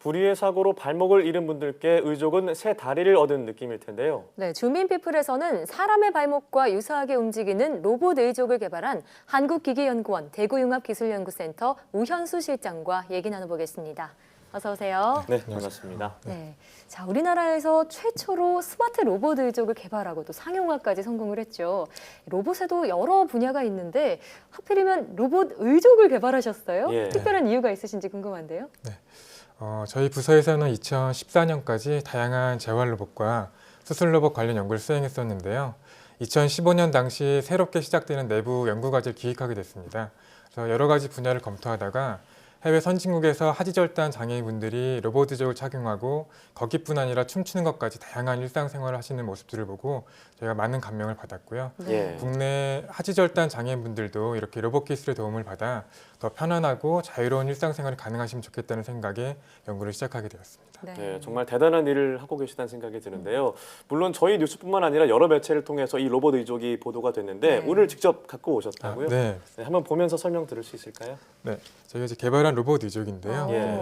불의의 사고로 발목을 잃은 분들께 의족은 새 다리를 얻은 느낌일 텐데요. 네, 주민피플에서는 사람의 발목과 유사하게 움직이는 로봇 의족을 개발한 한국기기연구원 대구융합기술연구센터 우현수 실장과 얘기 나눠보겠습니다. 어서 오세요. 네, 반갑습니다. 네, 자, 우리나라에서 최초로 스마트 로봇 의족을 개발하고 또 상용화까지 성공을 했죠. 로봇에도 여러 분야가 있는데 하필이면 로봇 의족을 개발하셨어요? 예. 특별한 이유가 있으신지 궁금한데요. 저희 부서에서는 2014년까지 다양한 재활 로봇과 수술 로봇 관련 연구를 수행했었는데요. 2015년 당시 새롭게 시작되는 내부 연구 과제를 기획하게 됐습니다. 그래서 여러 가지 분야를 검토하다가 해외 선진국에서 하지절단 장애인분들이 로봇 의족을 착용하고 걷기뿐 아니라 춤추는 것까지 다양한 일상생활을 하시는 모습들을 보고 저희가 많은 감명을 받았고요. 예. 국내 하지절단 장애인분들도 이렇게 로봇 기술의 도움을 받아 더 편안하고 자유로운 일상생활이 가능하시면 좋겠다는 생각에 연구를 시작하게 되었습니다. 네, 정말 대단한 일을 하고 계시다는 생각이 드는데요. 물론 저희 뉴스뿐만 아니라 여러 매체를 통해서 이 로봇 의족이 보도가 됐는데 네. 오늘 직접 갖고 오셨다고요? 네. 네, 한번 보면서 설명 들을 수 있을까요? 네, 저희가 이제 개발한 로봇 의족인데요. 예.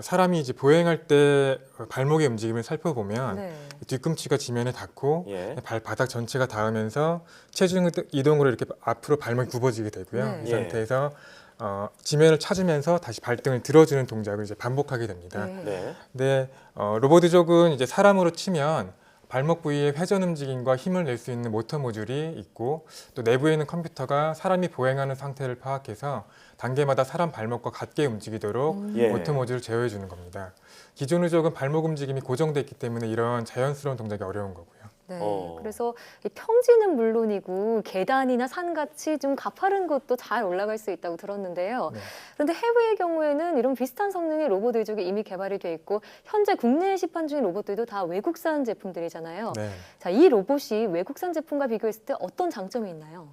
사람이 이제 보행할 때 발목의 움직임을 살펴보면 네. 뒤꿈치가 지면에 닿고 예. 발바닥 전체가 닿으면서 체중 이동으로 이렇게 앞으로 발목이 굽어지게 되고요. 네. 이 상태에서 지면을 찾으면서 다시 발등을 들어주는 동작을 이제 반복하게 됩니다. 네. 네. 근데 로봇 의족은 이제 사람으로 치면 발목 부위의 회전 움직임과 힘을 낼 수 있는 모터 모듈이 있고 또 내부에 있는 컴퓨터가 사람이 보행하는 상태를 파악해서 단계마다 사람 발목과 같게 움직이도록 예. 모터 모듈을 제어해 주는 겁니다. 기존 의족은 발목 움직임이 고정돼 있기 때문에 이런 자연스러운 동작이 어려운 거고요. 네, 어. 그래서 이 평지는 물론이고 계단이나 산같이 좀 가파른 곳도 잘 올라갈 수 있다고 들었는데요. 네. 그런데 해외의 경우에는 이런 비슷한 성능의 로봇 의족이 이미 개발이 돼 있고 현재 국내에 시판 중인 로봇들도 다 외국산 제품들이잖아요. 네. 자, 이 로봇이 외국산 제품과 비교했을 때 어떤 장점이 있나요?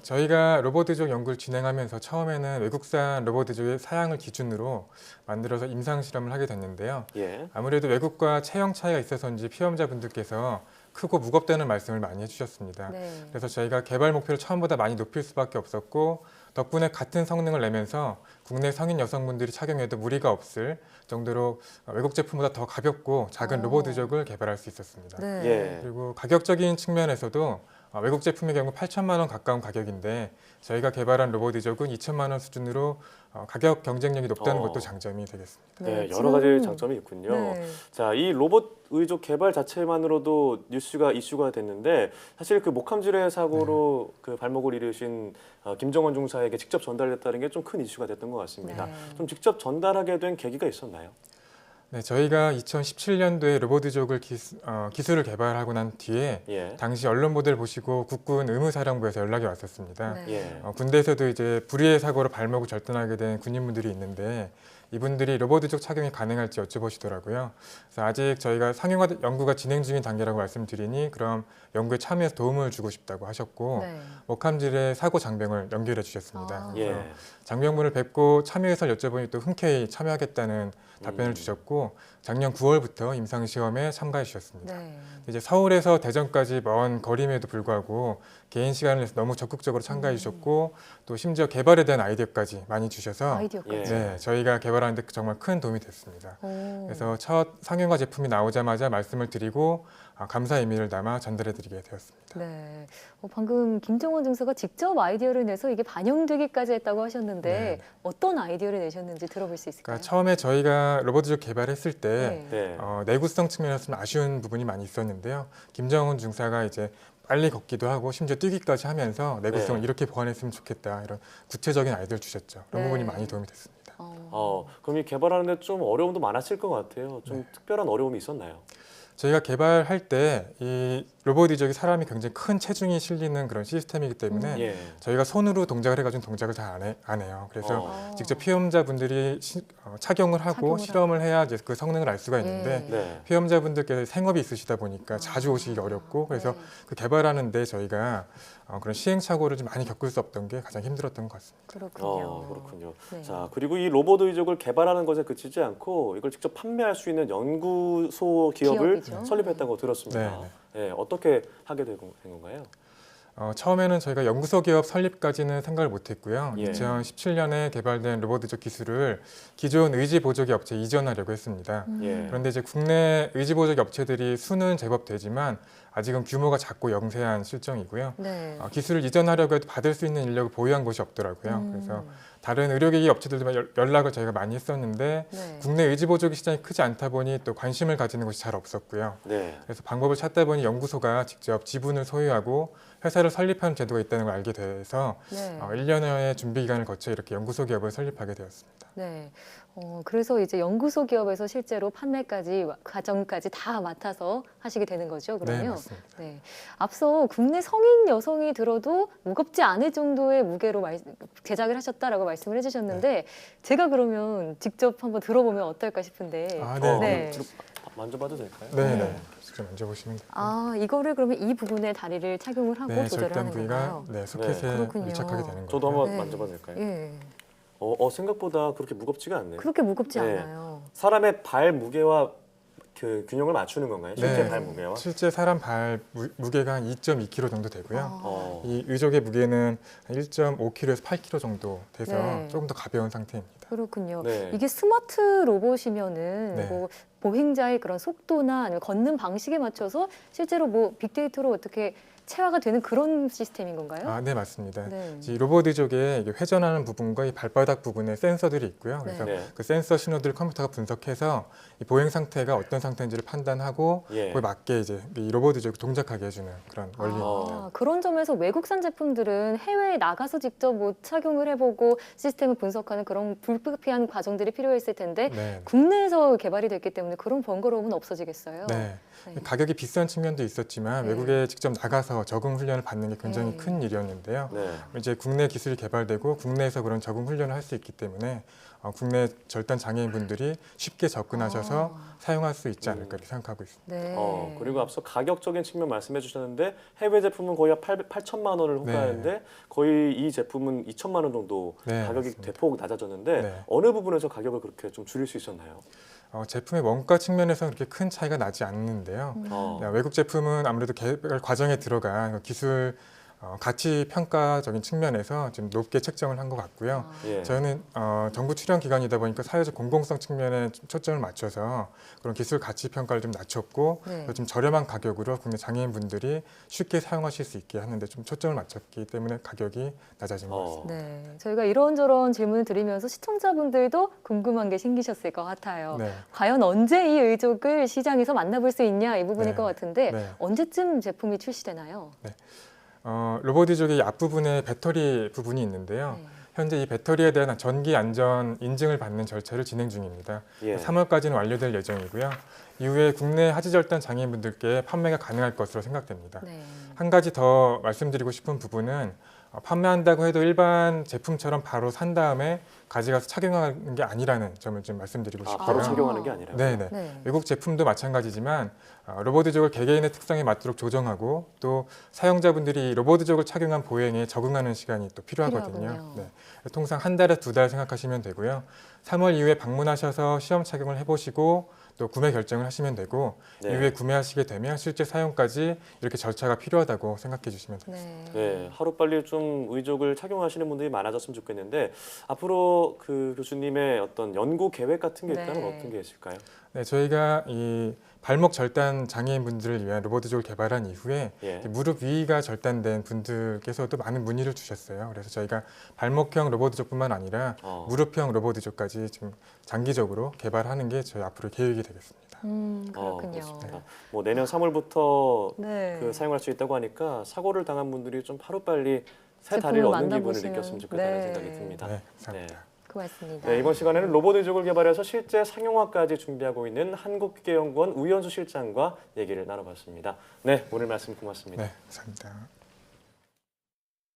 저희가 로봇 의족 연구를 진행하면서 처음에는 외국산 로봇 의족의 사양을 기준으로 만들어서 임상 실험을 하게 됐는데요. 예. 아무래도 외국과 체형 차이가 있어서인지 피험자분들께서 크고 무겁다는 말씀을 많이 해주셨습니다. 네. 그래서 저희가 개발 목표를 처음보다 많이 높일 수밖에 없었고 덕분에 같은 성능을 내면서 국내 성인 여성분들이 착용해도 무리가 없을 정도로 외국 제품보다 더 가볍고 작은 로봇 의족을 개발할 수 있었습니다. 네. 예. 그리고 가격적인 측면에서도 외국 제품의 경우 8천만 원 가까운 가격인데 저희가 개발한 로봇 의족은 2천만 원 수준으로 가격 경쟁력이 높다는 것도 장점이 되겠습니다. 네, 여러 지금- 가지 장점이 있군요. 네. 자, 이 로봇 의족 개발 자체만으로도 이슈가 됐는데 사실 그 목함질의 사고로 그 발목을 잃으신 김정원 중사에게 직접 전달됐다는 게 좀 큰 이슈가 됐던 것 같습니다. 네. 좀 직접 전달하게 된 계기가 있었나요? 네, 저희가 2017년도에 로봇 의족을 기술을 개발하고 난 뒤에 예. 당시 언론 보도를 보시고 국군 의무사령부에서 연락이 왔었습니다. 네. 예. 군대에서도 이제 불의의 사고로 발목을 절단하게 된 군인분들이 있는데 이분들이 로봇 의족 착용이 가능할지 여쭤보시더라고요. 그래서 아직 저희가 상용화 연구가 진행 중인 단계라고 말씀드리니 그럼 연구에 참여해서 도움을 주고 싶다고 하셨고 네. 목함질의 사고 장병을 연결해 주셨습니다. 아. 그래서 예. 장병분을 뵙고 참여 해설 여쭤보니 또 흔쾌히 참여하겠다는 답변을 주셨고 작년 9월부터 임상 시험에 참가해 주셨습니다. 네. 이제 서울에서 대전까지 먼 거리임에도 불구하고 개인 시간을 내서 너무 적극적으로 참가해 주셨고 또 심지어 개발에 대한 아이디어까지 많이 주셔서 아이디어까지. 예. 네, 저희가 개발하는데 정말 큰 도움이 됐습니다. 오. 그래서 첫 상용화 제품이 나오자마자 말씀을 드리고 감사 의미를 담아 전달해 드리게 되었습니다. 네. 방금 김정원 중사가 직접 아이디어를 내서 이게 반영되기까지 했다고 하셨는데 네. 어떤 아이디어를 내셨는지 들어볼 수 있을까요? 그러니까 처음에 저희가 로봇 의족 개발했을 때 네. 네. 내구성 측면에서 좀 아쉬운 부분이 많이 있었는데요. 김정은 중사가 이제 빨리 걷기도 하고 심지어 뛰기까지 하면서 내구성을 네. 이렇게 보완했으면 좋겠다 이런 구체적인 아이디어를 주셨죠. 그런 네. 부분이 많이 도움이 됐습니다. 그럼 이 개발하는데 좀 어려움도 많았을 것 같아요. 좀 네. 특별한 어려움이 있었나요? 저희가 개발할 때 이 로봇 의족이 사람이 굉장히 큰 체중이 실리는 그런 시스템이기 때문에 예. 저희가 손으로 동작을 해가지고 동작을 잘 안 해요. 그래서 직접 피험자분들이 착용을 하고 착용을 실험을 해야 이제 그 성능을 알 수가 있는데 네. 피험자분들께서 생업이 있으시다 보니까 자주 오시기 어렵고 그래서 네. 그 개발하는데 저희가 그런 시행착오를 좀 많이 겪을 수 없던 게 가장 힘들었던 것 같습니다. 그렇군요. 그렇군요. 네. 자, 그리고 이 로봇 의족을 개발하는 것에 그치지 않고 이걸 직접 판매할 수 있는 연구소 기업을 기업이죠. 설립했다고 들었습니다. 네, 예, 어떻게 하게 된 건가요? 처음에는 저희가 연구소 기업 설립까지는 생각을 못했고요. 예. 2017년에 개발된 로봇 의족 기술을 기존 의지 보조기 업체에 이전하려고 했습니다. 예. 그런데 이제 국내 의지 보조기 업체들이 수는 제법 되지만 아직은 규모가 작고 영세한 실정이고요. 네. 기술을 이전하려고 해도 받을 수 있는 인력을 보유한 곳이 없더라고요. 그래서 다른 의료기기 업체들도 연락을 저희가 많이 했었는데 네. 국내 의지 보조기 시장이 크지 않다 보니 또 관심을 가지는 곳이 잘 없었고요. 네. 그래서 방법을 찾다 보니 연구소가 직접 지분을 소유하고 회사를 설립하는 제도가 있다는 걸 알게 돼서 네. 1년여의 준비 기간을 거쳐 이렇게 연구소 기업을 설립하게 되었습니다. 네. 그래서 이제 연구소 기업에서 실제로 판매까지 과정까지 다 맡아서 하시게 되는 거죠, 네, 그러면? 맞습니다. 네. 앞서 국내 성인 여성이 들어도 무겁지 않을 정도의 무게로 제작을 하셨다라고 말씀을 해주셨는데 제가 그러면 직접 한번 들어보면 어떨까 싶은데. 네. 네. 만져봐도 될까요? 네, 네. 네. 직접 만져보시면 돼요. 이거를 그러면 이 부분에 다리를 착용을 하고 네, 조절을 절단 하는 부위가 건가요? 네, 소켓에 그렇군요. 밀착하게 되는 거예요. 저도 한번 네. 만져봐도 될까요? 예. 생각보다 그렇게 무겁지가 않네요. 그렇게 무겁지 네. 않아요. 사람의 발 무게와 그 균형을 맞추는 건가요? 실제 네. 발 무게와? 실제 사람 발 무게가 한 2.2kg 정도 되고요. 어. 이 의족의 무게는 한 1.5kg에서 8kg 정도 돼서 네. 조금 더 가벼운 상태입니다. 그렇군요. 네. 이게 스마트 로봇이면은 네. 뭐 보행자의 그런 속도나 아니면 걷는 방식에 맞춰서 실제로 뭐 빅데이터로 어떻게 체화가 되는 그런 시스템인 건가요? 네, 맞습니다. 네. 이 로봇 의족에 이게 회전하는 부분과 이 발바닥 부분에 센서들이 있고요. 그래서 네. 그 센서 신호들을 컴퓨터가 분석해서 이 보행 상태가 어떤 상태인지를 판단하고 예. 그에 맞게 이제 이 로봇 의족을 동작하게 해주는 그런 원리입니다. 그런 점에서 외국산 제품들은 해외에 나가서 직접 뭐 착용을 해보고 시스템을 분석하는 그런 불가피한 과정들이 필요했을 텐데 네. 국내에서 개발이 됐기 때문에 그런 번거로움은 없어지겠어요. 네. 네. 가격이 비싼 측면도 있었지만 네. 외국에 직접 나가서 적응 훈련을 받는 게 굉장히 네. 큰 일이었는데요. 네. 이제 국내 기술이 개발되고 국내에서 그런 적응 훈련을 할 수 있기 때문에 국내 절단 장애인분들이 쉽게 접근하셔서 사용할 수 있지 않을까 이렇게 생각하고 있습니다. 네. 그리고 앞서 가격적인 측면 말씀해 주셨는데 해외 제품은 거의 8천만 원을 호가하는데 네. 거의 이 제품은 2천만 원 정도 네, 가격이 맞습니다. 대폭 낮아졌는데 네. 어느 부분에서 가격을 그렇게 좀 줄일 수 있었나요? 제품의 원가 측면에서 그렇게 큰 차이가 나지 않는데요. 외국 제품은 아무래도 개발 과정에 들어간 기술 가치 평가적인 측면에서 좀 높게 책정을 한 것 같고요. 예. 저희는 정부 출연 기관이다 보니까 사회적 공공성 측면에 좀 초점을 맞춰서 그런 기술 가치 평가를 좀 낮췄고 네. 좀 저렴한 가격으로 국내 장애인분들이 쉽게 사용하실 수 있게 하는데 좀 초점을 맞췄기 때문에 가격이 낮아진 것 같습니다. 네, 저희가 이런저런 질문을 드리면서 시청자분들도 궁금한 게 생기셨을 것 같아요. 네. 과연 언제 이 의족을 시장에서 만나볼 수 있냐 이 부분일 네. 것 같은데 네. 언제쯤 제품이 출시되나요? 로봇 의족의 앞부분에 배터리 부분이 있는데요. 네. 현재 이 배터리에 대한 전기 안전 인증을 받는 절차를 진행 중입니다. 예. 3월까지는 완료될 예정이고요. 이후에 국내 하지절단 장애인분들께 판매가 가능할 것으로 생각됩니다. 네. 한 가지 더 말씀드리고 싶은 부분은 판매한다고 해도 일반 제품처럼 바로 산 다음에 가져가서 착용하는 게 아니라는 점을 좀 말씀드리고 싶고요. 바로 착용하는 게 아니라. 네네. 네. 외국 제품도 마찬가지지만 로봇 의족을 개개인의 특성에 맞도록 조정하고 또 사용자분들이 로봇 의족을 착용한 보행에 적응하는 시간이 또 필요하거든요. 필요하군요. 네. 통상 한 달에서 2달 생각하시면 되고요. 3월 이후에 방문하셔서 시험 착용을 해보시고 또 구매 결정을 하시면 되고 네. 이후에 구매하시게 되면 실제 사용까지 이렇게 절차가 필요하다고 생각해 주시면 됩니다. 네. 네, 하루빨리 좀 의족을 착용하시는 분들이 많아졌으면 좋겠는데 앞으로 그 교수님의 어떤 연구 계획 같은 게 있다면 네. 어떤 게 있을까요? 네, 저희가 이 발목 절단 장애인분들을 위한 로봇 의족을 개발한 이후에 예. 무릎 위가 절단된 분들께서도 많은 문의를 주셨어요. 그래서 저희가 발목형 로봇 의족뿐만 아니라 무릎형 로봇 의족까지 지금 장기적으로 개발하는 게 저희 앞으로 계획이 되겠습니다. 그렇군요. 그렇습니다. 뭐 내년 3월부터 네. 그 사용할 수 있다고 하니까 사고를 당한 분들이 좀 하루빨리 새 제품을 다리를 얻는 기분을 만나보시면- 느꼈으면 좋겠다는 네. 생각이 듭니다. 네, 감사합니다. 고맙습니다. 네, 이번 시간에는 로봇 의족을 개발해서 실제 상용화까지 준비하고 있는 한국기계연구원 우현수 실장과 얘기를 나눠봤습니다. 네, 오늘 말씀 고맙습니다. 네, 감사합니다.